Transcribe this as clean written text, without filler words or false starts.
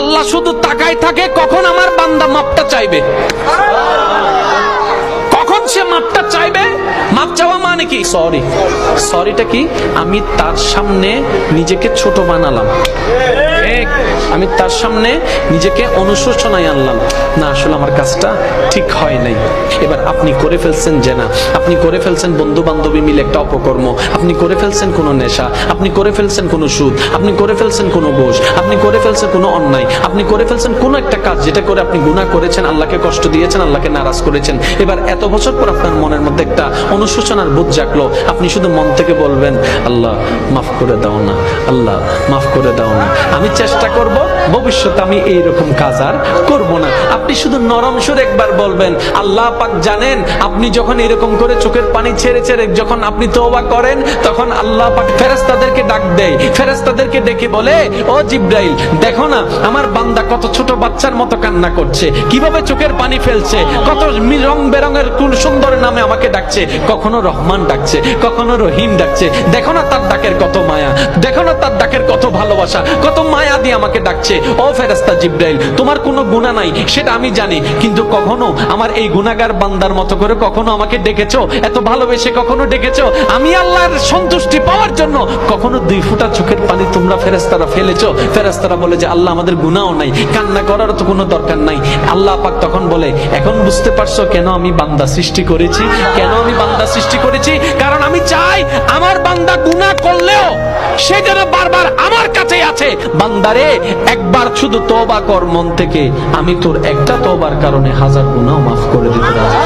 আল্লাহ শুধু তাকায় থাকে কখন আমার বান্দা মাপটা চাইবে, কখন সে মাপটা চাইবে। মাপ চাওয়া মানে কি? সরি। সরিটা কি? আমি তার সামনে নিজেকে ছোট বানালাম, আমি তার সামনে নিজেকে অনুশোচনায় আনলাম, না আসলে আমার কাজটা ঠিক হয় নাই। এবার আপনি করে ফেলছেন জেনা, আপনি করে ফেলছেন বন্ধু বান্ধবী মিলে একটা অপকর্ম, আপনি করে ফেলছেন কোনো নেশা, আপনি করে ফেলছেন কোনো সুদ, আপনি করে ফেলছেন কোনো ঘুষ, আপনি করে ফেলছেন কোনো অন্যায়, আপনি করে ফেলছেন কোনো একটা কাজ যেটা করে আপনি গুনাহ করেছেন, আল্লাহকে কষ্ট দিয়েছেন, আল্লাহকে নারাজ করেছেন। এবার এত বছর পর আপনার মনের মধ্যে একটা অনুশোচনার বোধ জাগলো, আপনি শুধু মন থেকে বলবেন আল্লাহ মাফ করে দাও না, আল্লাহ মাফ করে দাও না, আমি চেষ্টা করব ভবিষ্যতে আমি এইরকম কাজ আর করব না। আপনি শুধু নরম সুরে একবার বলবেন। আল্লাহ পাক জানেন আপনি যখন এরকম করে চোখের পানি ছেড়ে ছেড়ে যখন আপনি তওবা করেন, তখন আল্লাহ পাক ফেরেশতাদেরকে ডাক দেয়, ফেরেশতাদেরকে ডেকে বলে, ও জিবরাইল দেখো না আমার বান্দা কত ছোট বাচ্চার মতো কান্না করছে, কিভাবে চোখের পানি ফেলছে, কত রং বেরঙের কোন সুন্দর নামে আমাকে ডাকছে, কখনো রহমান ডাকছে, কখনো রহিম ডাকছে, দেখো না তার ডাকের কত মায়া, দেখো না তার ডাকের কত ভালোবাসা, কত মায়া দিয়ে আমাকে ডাকছে। ও ফেরেশতা জিবরাইল তোমার কোনো গুনাহ নাই সেটা আমি জানি, কিন্তু কখনো আমার এই গুনাহগার বান্দার মতো করে কখনো আমাকে ডেকেছো, এত ভালোবেসে কখনো ডেকেছো, আমি আল্লাহর সন্তুষ্টি পাওয়ার জন্য কখনো 2 ফোঁটা চোখের পানি তোমরা ফেরেশতারা ফেলেছো? ফেরেশতারা বলে যে আল্লাহ আমাদের গুনাহও নাই, কান্না করার তো কোনো দরকার নাই। আল্লাহ পাক তখন বলে এখন বুঝতে পারছো কেন আমি বান্দা সৃষ্টি করেছি, কেন আমি বান্দা সৃষ্টি করেছি? কারণ আমি চাই আমার বান্দা গুনাহ করলেও সে যেন বারবার আমার কাছেই আছে। বান্দারে একবার শুধু তওবা কর মন থেকে, আমি তোর একটা তওবার কারণে 1000 গুনাহ মাফ করে দিতে পারি।